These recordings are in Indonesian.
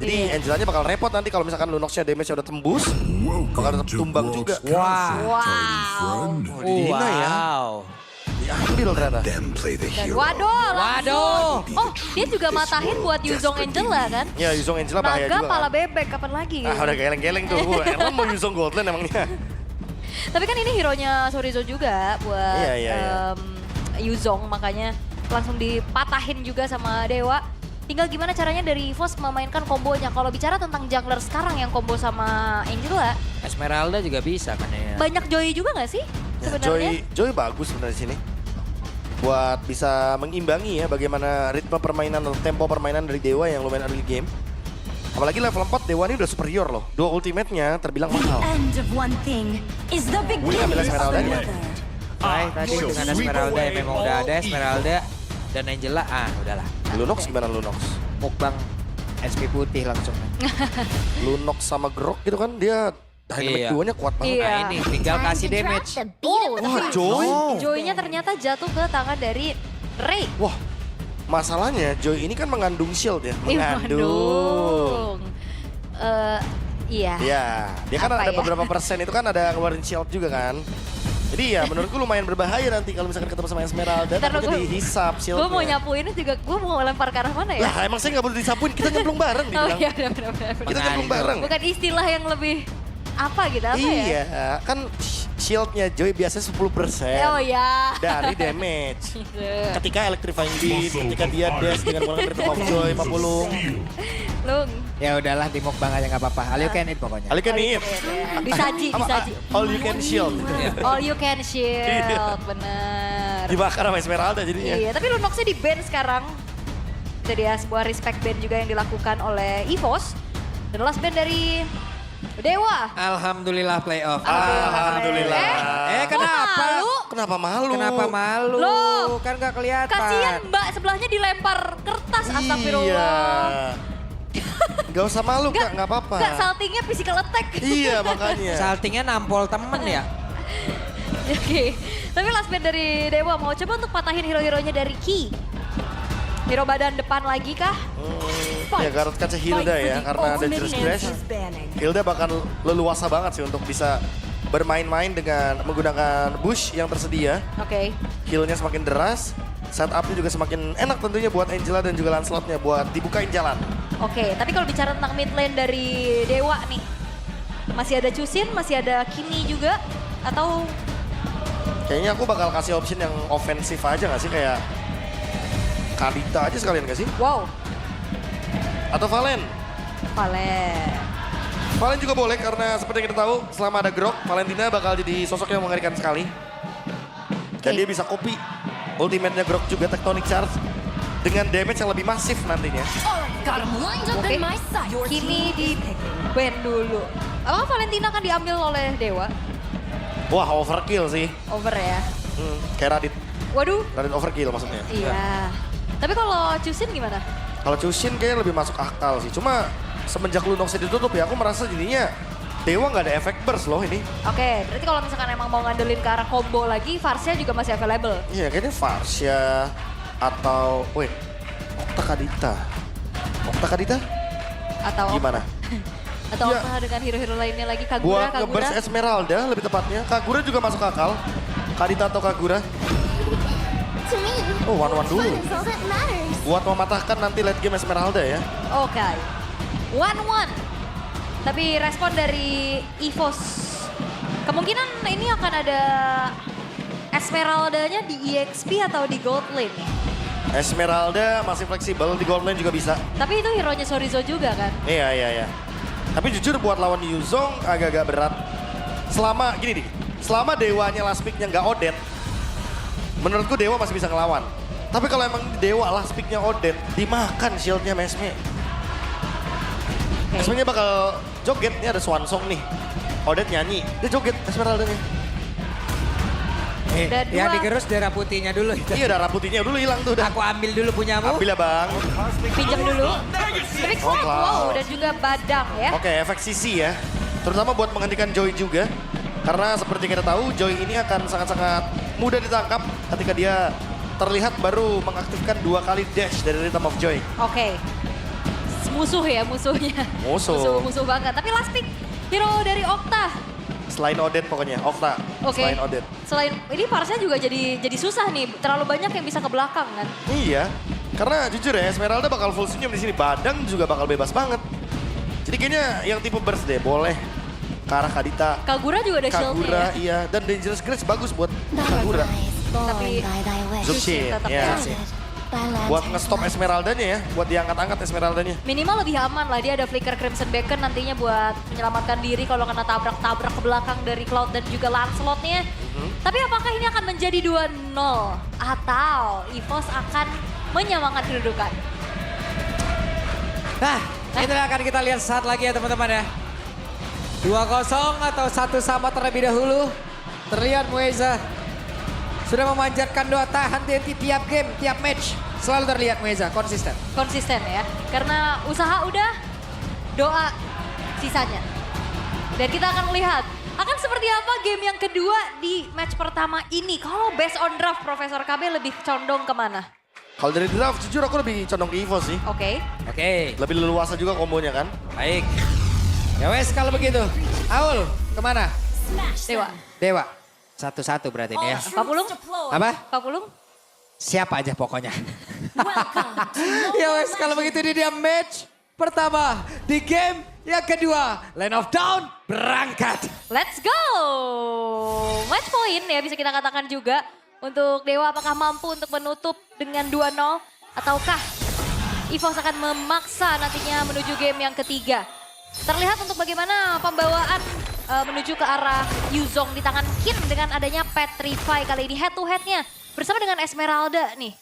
Jadi Angelanya bakal repot nanti kalau misalkan Lunox-nya damage-nya udah tembus, bakal tetap tumbang juga. Wow. Oh, dihina ya. Diambil ternyata. Dan Waduh, Waduh. Oh, dia juga matahin buat Yuzong Angela kan? Ya, Yuzong Angela bahaya Naga juga pala kan. bebek, kapan lagi? Ah, udah geleng-geleng tuh. Erlan mau Yuzong Goldland emangnya. Tapi kan ini hero-nya Sorizo juga buat Iya. Yuzong, makanya langsung dipatahin juga sama Dewa. Tinggal gimana caranya dari EVOS memainkan kombonya. Kalau bicara tentang jungler sekarang yang combo sama Angela, Esmeralda juga bisa kan ya. banyak Joy juga gak sih Ya, sebenarnya? Joy bagus sebenarnya di sini. Buat bisa mengimbangi ya bagaimana ritme permainan atau tempo permainan dari Dewa yang lumayan early game. Apalagi level 4 Dewa ini udah superior loh. Dua ultimate-nya terbilang mahal. End of one thing is the Wih, beginning ambil of Esmeralda-nya. another. Hai, tadi dengan Esmeralda yang memang udah ada Esmeralda dan Angela, udahlah. Lunox gimana Lunox? Mukbang SP putih langsung. Lunox sama Grok gitu kan dia dynamic Iya. duonya kuat banget. Iya. Nah ini tinggal kasih damage. Oh, Wah, tapi Joy. Joy-nya ternyata jatuh ke tangan dari Ray. Wah, masalahnya Joy ini kan mengandung shield ya. Mengandung. Iya. Iya, dia kan Apa ada ya? beberapa persen itu kan ada ngeluarin shield juga kan. Jadi ya menurutku lumayan berbahaya nanti kalau misalkan ketemu sama Esmeralda. Ntar Takutnya gua- dihisap shieldnya. Gue mau nyapuinnya juga, gue mau lempar ke arah mana ya? Lah emang saya nggak boleh disapuin, kita nyemplung bareng Oh dibilang. iya, benar-benar. Kita nyemplung bareng. Bukan istilah yang lebih apa gitu, apa ya? Iya, kan shieldnya Joy biasanya 10% Oh ya. dari damage. Gitu. Ketika Electrifying Beat, ketika dia dash dengan menggunakan Rhythm of Joy, Papulung. Lung. Ya udahlah di mukbang aja nggak apa-apa. All you can eat pokoknya. Ali kan eat. Disaji, disaji. All you can shield. All you can shield, Iya. bener. Dibakar sama Esmeralda jadinya. Iya, tapi Lunox-nya di ban sekarang. Jadi ya sebuah respect ban juga yang dilakukan oleh EVOS. Dan last ban dari Dewa. Alhamdulillah playoff. Alhamdulillah. Kenapa? Malu. Kenapa malu? Kenapa malu? Loh, Kan nggak kelihatan. Kasian mbak sebelahnya dilempar kertas, Iya. astagfirullah. Gak usah malu kak, gak apa-apa. Enggak, saltingnya physical attack. Iya makanya. Saltingnya nampol temen ya. Oke, tapi last ban dari Dewa mau coba untuk patahin hero-heronya dari Ki. Hero badan depan lagi kah? Ya Garot kaca Hilda ya, karena ada Juice Crash. Hilda bakal leluasa banget sih untuk bisa bermain-main dengan menggunakan bush yang tersedia. Oke. Heal-nya semakin deras, setupnya juga semakin enak tentunya buat Angela dan juga Lancelot-nya buat dibukain jalan. Oke, tapi kalau bicara tentang mid lane dari Dewa nih, masih ada Chusin, masih ada Kimi juga, atau Kayaknya aku bakal kasih option yang ofensif aja gak sih, kayak Kadita aja sekalian gak sih? wow, Atau Valen? Valen. Valen juga boleh karena seperti yang kita tahu selama ada Grok, Valentina bakal jadi sosok yang mengerikan sekali. Dan Oke. dia bisa copy ultimate-nya Grok juga Tectonic Charge dengan damage yang lebih masif nantinya. Got him lined up Oke, in my sight. Kimi di ban dulu. Oh, Valentina kan diambil oleh Dewa. Wah overkill sih. Over ya. Kayak Radit. Waduh, Radit overkill maksudnya. iya. Tapi kalau Chusin gimana? Kalau Chushin kayaknya lebih masuk akal sih. Cuma semenjak Lunox ditutup ya aku merasa jadinya Dewa nggak ada efek burst loh ini. Oke, berarti kalau misalkan emang mau ngandelin ke arah combo lagi, Varsnya juga masih available. Iya kayaknya Varsha atau wait Okta Kadita. Okta Kadita Atau gimana? Atau Ya. apa dengan hero-hero lainnya lagi, Kagura, Buat nge-burst Kagura. Esmeralda lebih tepatnya. Kagura juga masuk akal. Kadita atau Kagura. To me, Oh, one-one dulu. fun is all that matters. Buat mematahkan nanti late game Esmeralda ya. Oke. 1-1. Tapi respon dari EVOS. Kemungkinan ini akan ada Esmeraldanya di EXP atau di Gold Lane nih. Esmeralda masih fleksibel, di gold lane juga bisa. Tapi itu hero-nya Sorizo juga kan? Iya. Tapi jujur buat lawan Yuzong agak-agak berat. Selama, gini nih, selama Dewanya last pick-nya nggak Odet, menurutku Dewa masih bisa ngelawan. Tapi kalau emang Dewa last pick-nya Odet, dimakan shield-nya Mesme. Oke. Mesme-nya bakal joget, ini ada Swan Song nih. Odet nyanyi, dia joget Esmeralda-nya. Dan Yang dua- digerus darah putihnya dulu itu. Iya darah putihnya dulu hilang tuh udah. Aku ambil dulu punyamu. Ambil ya bang. Pinjam dulu. Tapi Cloud, Cloud. wow, dan juga Badang ya. Oke, efek sisi ya. Terutama buat menghentikan Joy juga. Karena seperti kita tahu, Joy ini akan sangat-sangat mudah ditangkap ketika dia terlihat baru mengaktifkan 2 kali dash dari Rhythm of Joy. Oke. musuh ya musuhnya. Musuh. Musuh banget. Tapi last pick hero dari Okta. Selain Odette pokoknya, Okta. Oke. Selain Odette. Selain ini Parsnya juga jadi susah nih. Terlalu banyak yang bisa ke belakang kan. Iya, karena jujur ya Esmeralda bakal full senyum di sini. Badang juga bakal bebas banget. Jadi kayaknya yang tipe burst deh, boleh ke arah Kadita. Kagura juga ada shieldnya Kagura, ya. iya. Dan Dangerous Grace bagus buat Kagura. Tapi By thy wish. Zuxin, tetap ya. Zuxin. Thy Buat lantern ngestop shine. Esmeraldanya ya, buat diangkat-angkat Esmeraldanya. minimal lebih aman lah. Dia ada Flicker Crimson Beacon nantinya buat menyelamatkan diri kalau kena tabrak-tabrak ke belakang dari Cloud dan juga Lancelot-nya. Tapi apakah ini akan menjadi 2-0 atau EVOS akan menyamakan kedudukan? Nah, itu akan kita lihat saat lagi ya teman-teman ya. 2-0 atau 1 sama terlebih dahulu. Terlihat Mueza sudah memanjatkan doa tahan di tiap game, tiap match. Selalu terlihat Mueza konsisten. Konsisten ya. Karena usaha udah, doa sisanya. Dan kita akan melihat akan seperti apa game yang kedua di match pertama ini. Kalau based on draft, Profesor KB lebih condong kemana? Kalau dari draft, jujur aku lebih condong ke EVOS sih. Oke. Oke, Lebih leluasa juga kombonya kan. baik. Ya wes kalau begitu. Aul, kemana? Dewa. Dewa. 1-1 berarti ini ya. Pak Pulung? Apa? Pak Pulung? Siapa aja pokoknya. Welcome to Ya wes kalau begitu ini dia match pertama di game yang kedua. Land of Dawn berangkat. Let's go! Match point ya bisa kita katakan juga. Untuk Dewa apakah mampu untuk menutup dengan 2-0? Ataukah EVOS akan memaksa nantinya menuju game yang ketiga? Terlihat untuk bagaimana pembawaan menuju ke arah Yuzong di tangan Kin dengan adanya Petrify kali ini head to headnya bersama dengan Esmeralda nih.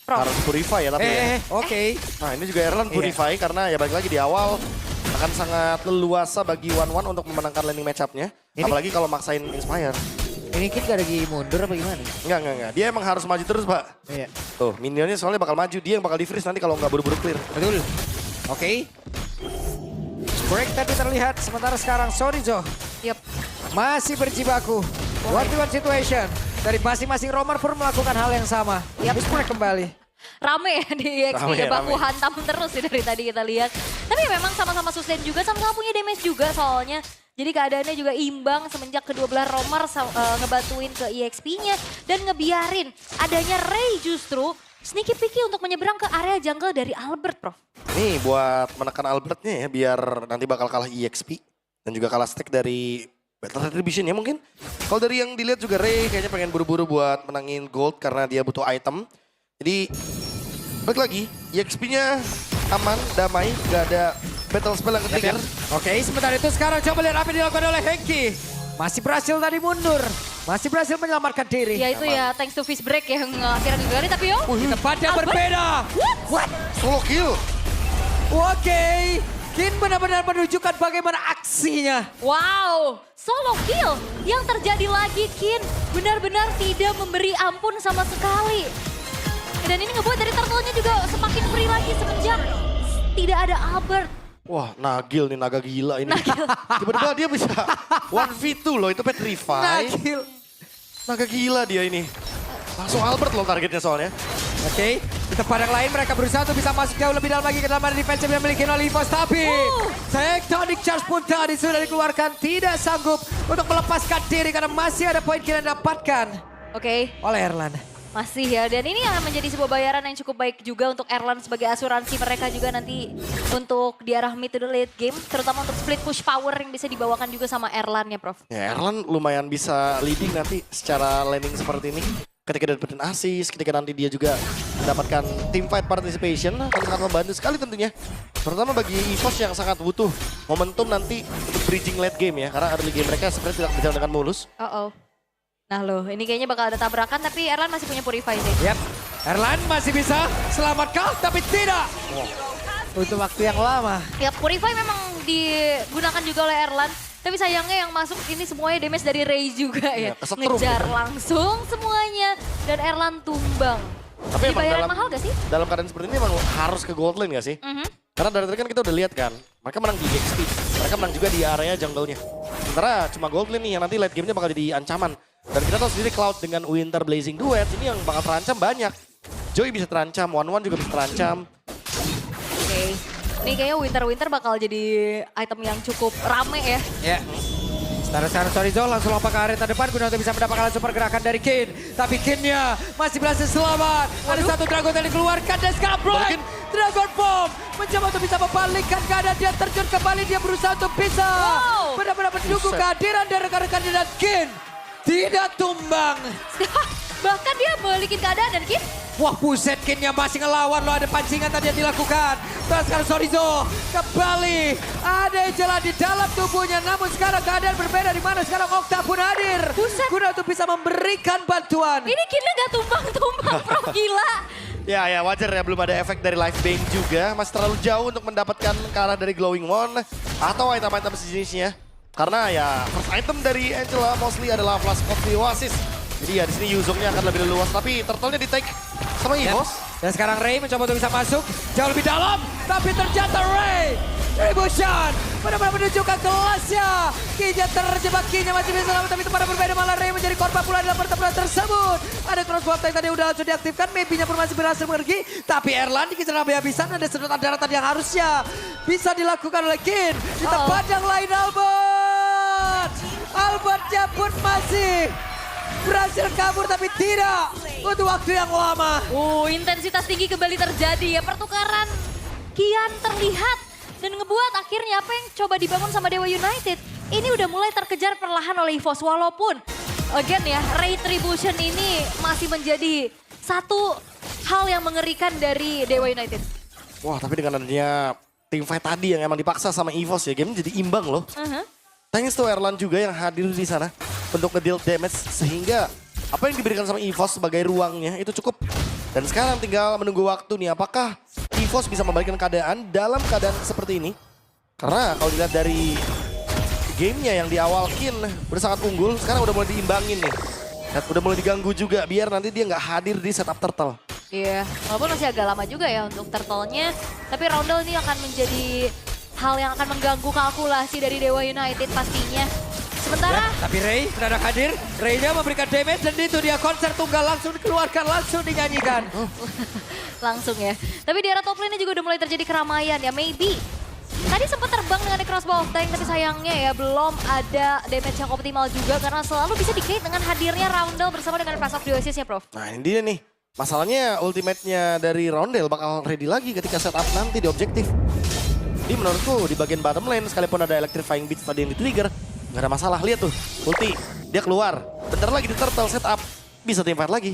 Prof. Harus purify ya tapi ya. Oke. Nah ini juga Erlan purify karena ya balik lagi di awal akan sangat leluasa bagi One untuk memenangkan landing match-up-nya. Ini- Apalagi kalau maksain Inspire. Ini Kid gak lagi mundur apa gimana? Enggak. Dia emang harus maju terus Pak. Iya. Tuh minionnya soalnya bakal maju. Dia yang bakal di-freeze nanti kalau nggak buru-buru clear. Betul. Oke. Break tadi terlihat, sementara sekarang Sorizo Yup. masih berjibaku. One-to-one situation. Dari masing-masing romer pun melakukan hal yang sama. Habis break kembali. Rame ya di EXP Rame, ya, baku rame. hantam terus sih dari tadi kita lihat. Tapi memang sama-sama sustain juga, sama-sama punya damage juga soalnya. Jadi keadaannya juga imbang semenjak kedua belah romer ngebantuin ke EXP-nya. Dan ngebiarin adanya Ray justru sneaky picky untuk menyeberang ke area jungle dari Albert, Prof. Nih buat menekan Albertnya ya biar nanti bakal kalah EXP. Dan juga kalah stack dari Battle Retribution ya mungkin. Kalau dari yang dilihat juga Ray kayaknya pengen buru-buru buat menangin gold karena dia butuh item. Jadi balik lagi EXP-nya aman, damai, gak ada battle spell yang ketrigger. Oke, sementara itu sekarang coba lihat apa yang dilakukan oleh Hengki. Masih berhasil tadi mundur. Masih berhasil menyelamatkan diri. Ya itu ya thanks to Fist Break yang akhirnya digali tapi yo. Di tempat yang Albert? berbeda. What? Solo kill. Oke. Kin benar-benar menunjukkan bagaimana aksinya. Wow, solo kill yang terjadi lagi Kin benar-benar tidak memberi ampun sama sekali. Dan ini ngebuat dari turtle-nya juga semakin free lagi semenjak tidak ada Albert. Wah Nagil nih naga gila ini. Tiba-tiba dia bisa 1v2 loh itu Petrify. Nagil. Naga gila dia ini. Langsung Albert loh targetnya soalnya. Oke, di tempat yang lain mereka berusaha untuk bisa masuk jauh lebih dalam lagi ke dalam area defensive yang dimiliki oleh EVOS. Tapi Tectonic Charge pun tadi sudah dikeluarkan. Tidak sanggup untuk melepaskan diri karena masih ada poin kill yang didapatkan Oke, oleh Erlan. masih ya. Dan ini akan menjadi sebuah bayaran yang cukup baik juga untuk Erlan sebagai asuransi mereka juga nanti untuk di arah mid to the late game. Terutama untuk split push power yang bisa dibawakan juga sama Erlan ya Prof. Ya Erlan lumayan bisa leading nanti secara landing seperti ini. Ketika dapetin assist, ketika nanti dia juga mendapatkan team fight participation akan sangat membantu sekali tentunya. Terutama bagi EVOS yang sangat butuh momentum nanti untuk bridging late game ya. Karena early game mereka sebenarnya tidak berjalan dengan mulus. Nah loh, ini kayaknya bakal ada tabrakan tapi Erlan masih punya purify sih. Yap, Erlan masih bisa selamatkan tapi tidak. Untuk waktu yang lama. Ya purify memang digunakan juga oleh Erlan. Tapi sayangnya yang masuk ini semuanya damage dari Ray juga ya. Ya, kesetrum Ngejar gitu. langsung semuanya. Dan Erlan tumbang. Tapi emang Dibayaran mahal gak sih? dalam keadaan seperti ini emang harus ke gold lane gak sih? Karena dari tadi kan kita udah lihat kan, mereka menang di EXP, mereka menang juga di area jungle-nya. Sementara cuma gold lane nih yang nanti late game-nya bakal jadi ancaman. Dan kita tahu sendiri Cloud dengan Winter Blazing Duet ini yang bakal terancam banyak. Joy bisa terancam, One juga bisa terancam. Oke. Ini kayaknya Winter bakal jadi item yang cukup rame ya. Ya. Sekarang Sorizo langsung lompat ke area depan guna untuk bisa mendapatkan super gerakan dari Kin. Tapi Kinnya masih berhasil selamat. Ada satu Dragon yang dikeluarkan dan sekarang Blind. Dragon Bomb mencoba untuk bisa membalikkan keadaan. Dia terjun kembali, dia berusaha untuk bisa benar-benar menunggu kehadiran dari rekan-rekannya dan Kin tidak tumbang. Bahkan dia balikin keadaan dan Kin. Wah buset, Kinnya masih ngelawan loh, ada pancingan tadi yang dilakukan. Terus sekarang Sorizo kembali, ada yang jalan di dalam tubuhnya. Namun sekarang keadaan berbeda, di mana sekarang Okta pun hadir. Buset. Guna untuk bisa memberikan bantuan. Ini Kinnya gak tumbang-tumbang, Prof, gila. Ya wajar ya, belum ada efek dari Life Bank juga. Masih terlalu jauh untuk mendapatkan ke arah dari Glowing One atau item-item sejenisnya. Karena ya first item dari Angela mostly adalah Flash of the Oasis. Jadi ya di sini Yuzongnya akan lebih leluas, tapi turtle-nya di-take sama Evos. Dan sekarang Ray mencoba untuk bisa masuk jauh lebih dalam. Tapi ternyata Ray Revolution benar-benar menunjukkan kelasnya. Kinya terjebak, Kinya masih bisa selamat, tapi tempat berbeda malah Ray menjadi korban pula dalam pertempuran tersebut. Ada crossbow yang tadi udah langsung diaktifkan, maybe-nya pun masih berhasil pergi. Tapi Erlan dikejar habis-habisan, ada sedotan daratan yang harusnya bisa dilakukan oleh Kin. Di tempat yang lain Albertnya pun masih berhasil kabur tapi tidak untuk waktu yang lama. Intensitas tinggi kembali terjadi ya. Pertukaran kian terlihat dan ngebuat akhirnya apa yang coba dibangun sama Dewa United ini udah mulai terkejar perlahan oleh EVOS. Walaupun again ya, Retribution ini masih menjadi satu hal yang mengerikan dari Dewa United. Wah, tapi dengan adanya tim fight tadi yang emang dipaksa sama EVOS ya, game jadi imbang loh. Thanks to Erlan juga yang hadir di sana untuk nge-deal damage, sehingga apa yang diberikan sama EVOS sebagai ruangnya itu cukup. Dan sekarang tinggal menunggu waktu nih, apakah EVOS bisa membalikkan keadaan dalam keadaan seperti ini. Karena kalau dilihat dari gamenya yang di awal Kin udah sangat unggul, sekarang udah mulai diimbangin nih. Dan udah mulai diganggu juga biar nanti dia nggak hadir di setup turtle. Iya, walaupun masih agak lama juga ya untuk turtle-nya. Tapi Roundel ini akan menjadi hal yang akan mengganggu kalkulasi dari Dewa United pastinya. Sementara Tapi Ray mendadak hadir, Ray-nya memberikan damage dan itu dia konser tunggal langsung dikeluarkan, langsung dinyanyikan. langsung ya. Tapi di arah top lane juga udah mulai terjadi keramaian ya, maybe. Tadi sempat terbang dengan crossbow of tank, tapi sayangnya ya belum ada damage yang optimal juga karena selalu bisa di-kate dengan hadirnya Roundel bersama dengan Flash of the Oasis ya, Prof. Nah ini dia nih, masalahnya ultimate-nya dari Roundel bakal ready lagi ketika setup nanti di objektif. Jadi menurutku di bagian bottom lane sekalipun ada electrifying beats tadi yang di-trigger, nggak ada masalah. Lihat tuh, ulti, dia keluar. Bentar lagi di turtle setup, bisa team fight lagi.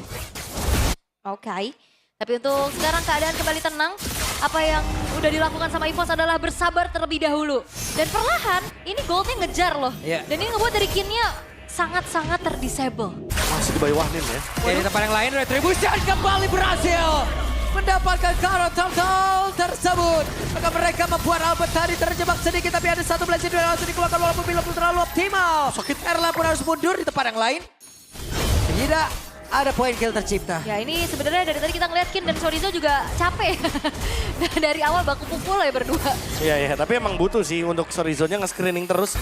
Oke. Tapi untuk sekarang keadaan kembali tenang. Apa yang udah dilakukan sama EVOS adalah bersabar terlebih dahulu. Dan perlahan ini goldnya ngejar loh. Iya. Dan ini ngebuat dari Kinnya sangat-sangat terdisable. Masih di bawah Wahnin ya. Oke, di tempat yang lain Retribution kembali berhasil mendapatkan Karo Turtle tersebut. Maka mereka membuat Albert tadi terjebak sedikit, tapi ada satu blessing yang langsung dikeluarkan walaupun belum terlalu optimal. Erlan pun harus mundur di tempat yang lain. Tidak ada poin kill tercipta. Ya ini sebenarnya dari tadi kita ngeliat Kin dan Sorizo juga capek. Dari awal baku pukul ya berdua. Iya, tapi emang butuh sih untuk Sorizo-nya nge-screening terus.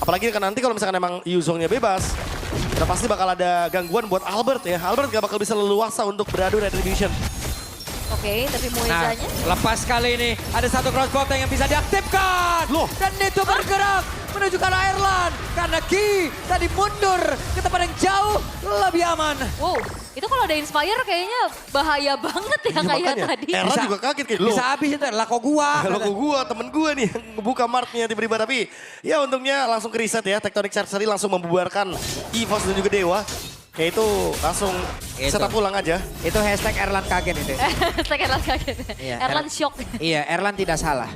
Apalagi kan nanti kalau misalkan emang Yuzongnya bebas, udah pasti bakal ada gangguan buat Albert ya. Albert gak bakal bisa leluasa untuk beradu Retribution. Oke, tapi Nah, Muezanya. lepas kali ini ada satu crossbow yang bisa diaktifkan. Loh. Dan itu bergerak menuju ke arah Erlan. Karena Ki tadi mundur ke tempat yang jauh lebih aman. Wow, itu kalau ada Inspire kayaknya bahaya banget ya kayak makanya, tadi. Erlan juga kaget kayak, loh. Bisa habis itu, lah kok gua. Kalau gua, temen gua nih yang ngebuka marknya tiba-tiba. Tapi ya untungnya langsung ke reset ya. Tectonic Sorcery langsung membubarkan EVOS dan juga Dewa. Ya itu langsung setup pulang aja. Itu hashtag Erlan kaget itu. Hashtag Erlan kaget. Iya, Erlan shock. Iya, Erlan tidak salah.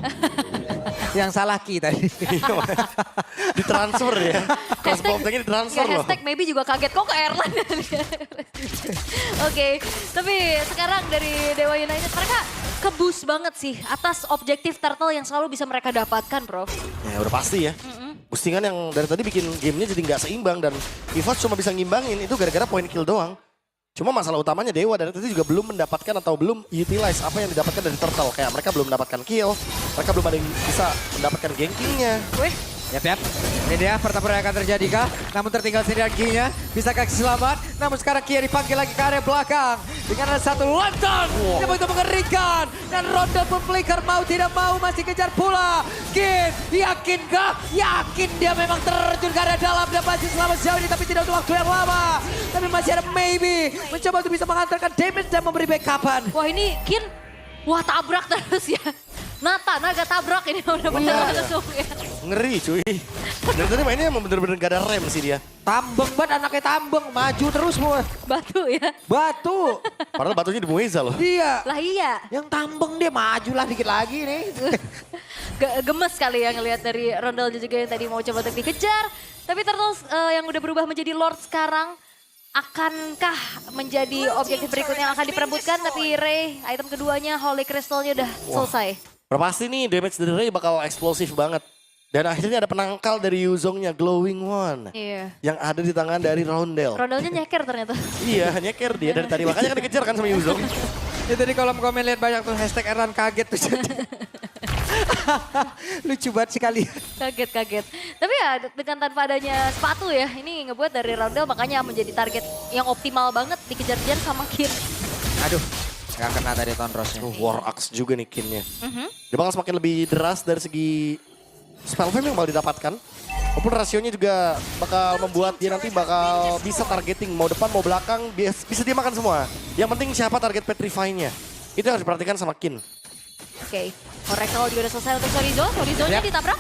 Yang salah Ki tadi. Ditransfer ya. Crossbow tank-nya ditransfer loh. Hashtag maybe juga kaget kok ke Erlan. Oke, tapi sekarang dari Dewa United mereka kebus banget sih atas objektif turtle yang selalu bisa mereka dapatkan, Prof. Ya udah pasti ya. Boostingan yang dari tadi bikin gamenya jadi nggak seimbang dan EVOS cuma bisa ngimbangin itu gara-gara point kill doang. Cuma masalah utamanya Dewa dari tadi juga belum mendapatkan atau belum utilize apa yang didapatkan dari Turtle. Kayak mereka belum mendapatkan kill, mereka belum ada yang bisa mendapatkan gankingnya. Wih, Yap. Ini dia pertempuran yang akan terjadi kah? Namun tertinggal sendirian Kinya. Bisa kasih selamat. Namun sekarang Kia dipanggil lagi ke area belakang. Dengan ada satu lonton. Yang begitu mengerikan. Dan Rondo pun flicker mau tidak mau masih kejar pula. Kin, yakin kah? Yakin dia memang terjun ke area dalam. Dan masih selamat sejauh ini tapi tidak untuk waktu yang lama. Tapi masih ada maybe. Mencoba untuk bisa mengantarkan damage dan memberi backupan. Wah ini Kin, wah tabrak terus ya. Naga tabrak ini udah bener langsung ya. Ngeri cuy. Dari tadi mainnya emang bener-bener gak ada rem sih dia. Tambeng banget anaknya tambeng. Maju terus semua. Batu ya. Batu. Padahal batunya di Mueza loh. Iya. Lah iya. Yang tambeng dia majulah dikit lagi nih. Gemes kali ya ngelihat dari Rondel juga yang tadi mau coba untuk dikejar. Tapi Turtles yang udah berubah menjadi Lord sekarang. Akankah menjadi objektif berikutnya yang akan diperebutkan? Tapi Ray, item keduanya Holy Crystal-nya udah selesai. Udah pasti nih damage dari Ray bakal eksplosif banget. Dan akhirnya ada penangkal dari Yuzongnya, Glowing One. Iya. Yang ada di tangan dari Rondel. Rondelnya nyeker ternyata. Iya, nyeker dia dari tadi. Makanya kan dikejar kan sama Yuzong. Itu di kolom komen lihat banyak tuh hashtag Erlan kaget tuh. Lucu banget sih kalian. Kaget. Tapi ya dengan tanpa adanya sepatu ya, ini ngebuat dari Rondel makanya menjadi target yang optimal banget dikejar-kejar sama Kin. Aduh, gak kena tadi Tonrosnya. War Axe juga nih kinnya. Dia bakal semakin lebih deras dari segi spell fame yang bakal didapatkan. Walaupun rasionya juga bakal membuat dia nanti bakal bisa targeting. Mau depan, mau belakang, bisa dia makan semua. Yang penting siapa target Petrify-nya. Itu yang harus diperhatikan sama Kin. Oke, Oracle juga udah selesai untuk Sorizo. Sorizo-nya Yap. ditabrak.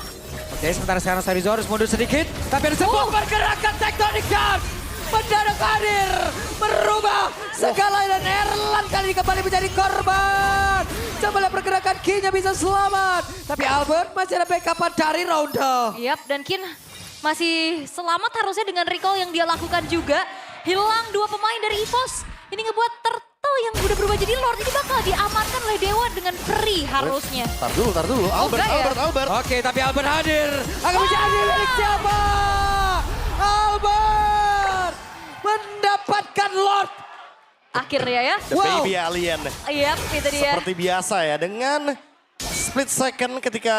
Oke, sementara sekarang Sarizo harus mundur sedikit. Tapi ada sebuah pergerakan Tectonic Dance. Mendadak hadir, merubah segala dan Erlan kali ini kembali menjadi korban. Coba lihat pergerakan Kinya bisa selamat. Tapi Albert masih ada backupan dari Rondo. Yap, dan Kin masih selamat harusnya dengan recall yang dia lakukan juga. Hilang dua pemain dari EVOS. Ini ngebuat Turtle yang udah berubah jadi Lord ini bakal diamankan oleh Dewa dengan free harusnya. Tar dulu. Albert, enggak ya? Albert. Oke, tapi Albert hadir. Akan menjadi milik siapa? Albert mendapatkan Lord. Akhirnya ya. The baby alien. Yap, itu dia. Seperti biasa ya, dengan split second ketika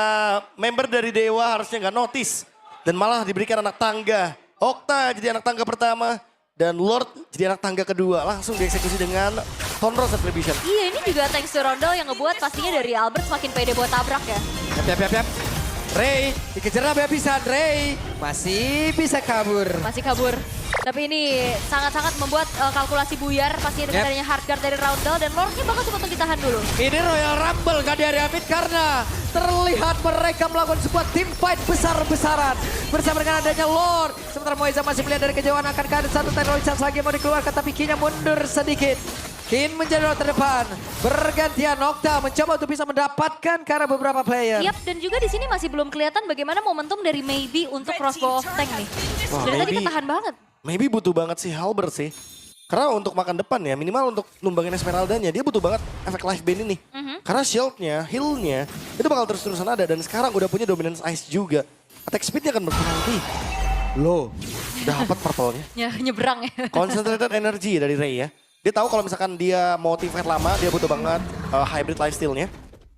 member dari Dewa harusnya nggak notice. Dan malah diberikan anak tangga. Okta jadi anak tangga pertama. Dan Lord jadi anak tangga kedua. Langsung dieksekusi dengan Tonros Attribution. Iya, ini juga thanks to Rondel yang ngebuat pastinya dari Albert semakin pede buat tabrak ya. Yap. Ray, dikejar habis-habisan. Ray masih bisa kabur. Masih kabur. Tapi ini sangat-sangat membuat kalkulasi buyar pastinya dengan Yep. adanya hard guard dari Rondel. Dan Lordnya bakal coba untuk ditahan dulu. Ini Royal Rumble gak di area mid karena terlihat mereka melakukan sebuah team fight besar-besaran. Bersama dengan adanya Lord. Sementara Moeza masih melihat dari kejauhan akankah ada satu teknologi lagi yang mau dikeluarkan. Tapi Kinya mundur sedikit. Kin menjadi Lord terdepan. Bergantian Okta mencoba untuk bisa mendapatkan karena beberapa player. Yap, dan juga di sini masih belum kelihatan bagaimana momentum dari Maybe untuk crossbow of tank nih. Wah, Dari tadi Maybe. ketahan banget. Maybe butuh banget si Halbert sih. Karena untuk makan depan ya, minimal untuk numbangin Esmeralda-nya, dia butuh banget efek life band ini. Karena shield-nya, heal-nya, itu bakal terus-terusan ada. Dan sekarang udah punya dominance ice juga. Attack speed-nya akan berkurang lebih. Loh, dapat purple-nya. Ya, nyebrang ya. Concentrated energy dari Ray ya. Dia tahu kalau misalkan dia mau team fight lama, dia butuh banget hybrid lifesteal-nya.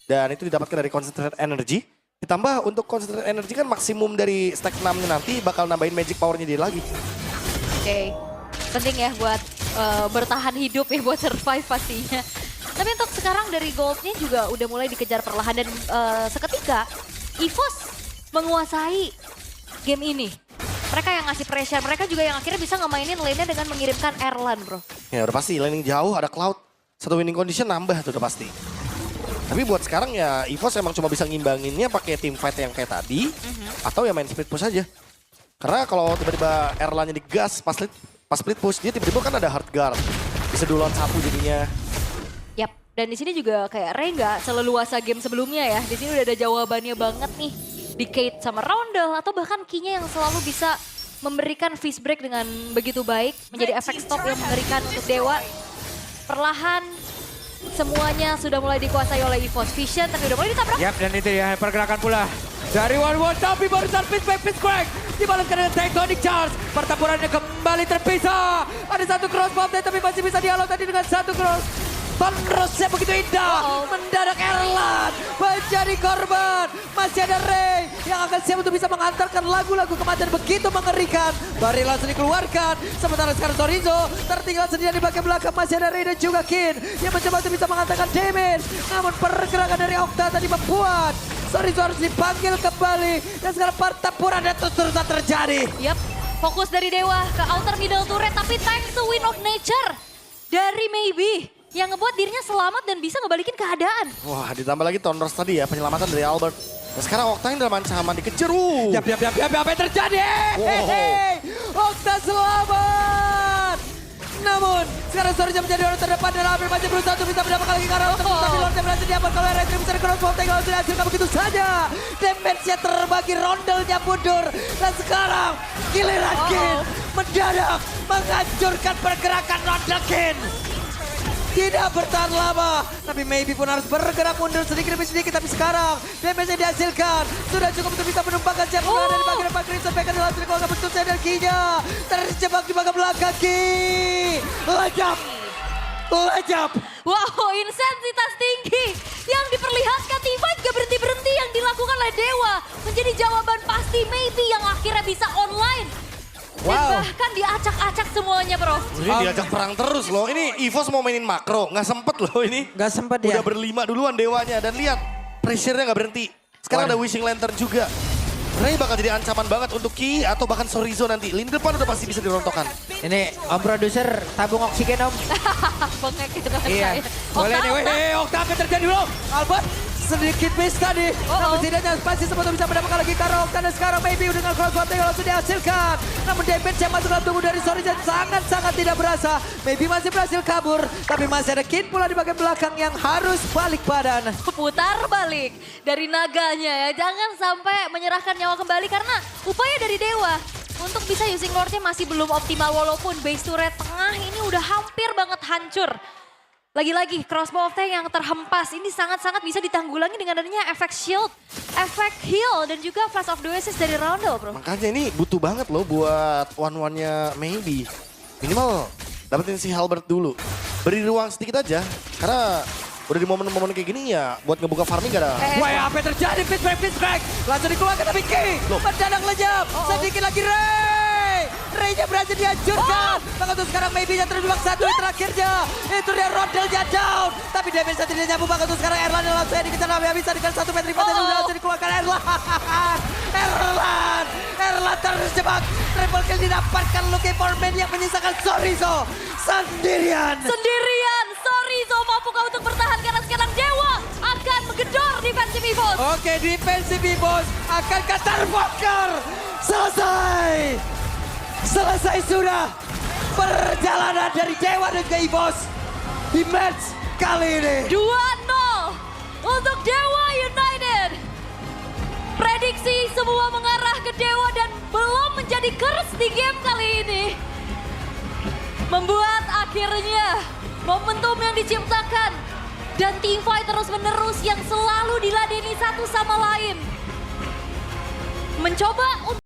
Dan itu didapatkan dari concentrated energy. Ditambah untuk concentrated energy kan maksimum dari stack 6-nya nanti bakal nambahin magic power-nya dia lagi. Oke, penting ya buat bertahan hidup ya, buat survive pastinya. Tapi untuk sekarang dari goldnya juga udah mulai dikejar perlahan dan seketika EVOS menguasai game ini. Mereka yang ngasih pressure, mereka juga yang akhirnya bisa ngemainin lane-nya dengan mengirimkan Erlan bro. Ya udah pasti, laning jauh, ada Cloud. Satu winning condition nambah tuh udah pasti. Tapi buat sekarang ya EVOS emang cuma bisa ngimbanginnya pakai team fight yang kayak tadi. Atau ya main split push aja. Karena kalau tiba-tiba Erlannya digas pas split push, dia tiba-tiba kan ada hard guard. Bisa duluan satu jadinya. Yap, dan di sini juga kayak Ray nggak seleluasa game sebelumnya ya. Di sini udah ada jawabannya banget nih. Di Kate sama Rondel atau bahkan Kinya yang selalu bisa memberikan fist break dengan begitu baik. Menjadi efek stop yang mengerikan untuk Dewa. Perlahan semuanya sudah mulai dikuasai oleh EVOS Vision tapi udah mulai ditabrak. Yap, dan itu ya pergerakan pula dari One tapi barusan fist crack dibalaskan dengan Tectonic Charge. Pertempurannya kembali terpisah. Ada satu cross bomb tapi masih bisa dihalau tadi dengan satu cross. Tonrosnya begitu indah. Mendadak Erlan menjadi korban. Masih ada Ray yang akan siap untuk bisa mengantarkan lagu-lagu kematian begitu mengerikan. Baril langsung dikeluarkan. Sementara sekarang Sorizo tertinggal sendirian di bagian belakang. Masih ada Ray dan juga Kin yang mencoba untuk bisa mengantarkan damage. Namun pergerakan dari Okta tadi membuat Sorizo harus dipanggil kembali. Dan sekarang pertempuran dan terus-terusan terjadi. Yap, fokus dari Dewa ke outer middle turret. Tapi thanks to Wind of Nature dari Maybe yang ngebuat dirinya selamat dan bisa ngebalikin keadaan. Wah, ditambah lagi Thunders tadi ya, penyelamatan dari Albert. Dan sekarang Okta yang dalam ancaman dikejar. Yap, apa yang terjadi? Wow. Hehehe. Okta selamat. Namun, sekarang Sorizo menjadi orang terdepan dan hampir masih berusaha untuk bisa mendapatkan lagi karena Okta. Tapi Lordnya berhasil diamankan oleh Retri bisa di-crossbow. Tinggal sudah hasilkan begitu saja. Damage-nya terbagi, rondelnya mundur. Dan sekarang, giliran Kin mendadak menghancurkan pergerakan Rondel Kin. Tidak bertahan lama, tapi Maybe pun harus bergerak mundur sedikit demi sedikit. Tapi sekarang, damage yang dihasilkan sudah cukup untuk bisa menumpangkan siapa berada di bagian depan. Crimson Baker dalam sini kalau betul saya dan Ki-nya terjebak di bagian belakang. Ki, lejap. Wow, intensitas tinggi yang diperlihatkan T5 gak berhenti-berhenti yang dilakukan oleh Dewa. Menjadi jawaban pasti Maybe yang akhirnya bisa online. Dan bahkan diacak-acak semuanya, bro. Ini diajak perang terus loh. Ini EVOS mau mainin makro, nggak sempet loh ini. Gak sempat ya. Udah berlima duluan Dewanya. Dan lihat, pressure-nya nggak berhenti. Sekarang ada Wishing Lantern juga. Ini bakal jadi ancaman banget untuk Ki atau bahkan Sorizo nanti. Lini depan udah pasti bisa dirontokkan. Ini Om Produser tabung oksigen Om. Bengek gitu kan Iya. saya. Boleh nih, weh, Okta apa yang terjadi bro? Albert sedikit miss tadi. Namun setidaknya pasti sempat bisa mendapatkan lagi karena Okta dan sekarang Maybe dengan crossbow yang langsung dihasilkan. Namun damage yang masuk dalam tubuh dari Sorizo sangat-sangat tidak berasa. Maybe masih berhasil kabur. Tapi masih ada Kin pula di bagian belakang yang harus balik badan. Putar balik dari naganya ya. Jangan sampai menyerahkan nyawa kembali karena upaya dari Dewa untuk bisa using Lordnya masih belum optimal walaupun base turret tengah ini udah hampir banget hancur. Lagi-lagi crossbow of tank yang terhempas ini sangat-sangat bisa ditanggulangi dengan adanya efek shield, efek heal dan juga flash of the Oasis dari Roundel, bro. Makanya ini butuh banget loh buat one-one-nya Maybe. Minimal dapetin si Halbert dulu. Beri ruang sedikit aja. Karena udah di momen-momen kayak gini ya buat ngebuka farming gak ada. Wah, apa yang terjadi? Pitchback. Langsung dikeluarkan tapi Ki. Mendadak lejap. Sedikit lagi Ray. Ray-nya berhasil dihancurkan. Maka tuh sekarang Maybe-nya terjebak satu di terakhirnya. Itu dia Rondelnya down. Tapi damage tidak nyambung. Maka tuh sekarang Erlan yang langsung dikejar. Bisa dengan 1 meter 5 dan udah langsung dikeluarkan Erlan. Erlan terjebak. Triple kill didapatkan Lucky Foreman yang menyisakan Sorizo sendirian. Sorizo mampukah untuk bertahan karena sekarang Dewa akan menggedor defensive EVOS. Oke, defensive EVOS akan terbongkar. Selesai sudah perjalanan dari Dewa dan juga EVOS di match kali ini. 2-0 untuk Dewa United. Prediksi semua mengarah ke Dewa dan belum menjadi curse di game kali ini. Membuat akhirnya momentum yang diciptakan dan teamfight terus-menerus yang selalu diladeni satu sama lain. Mencoba untuk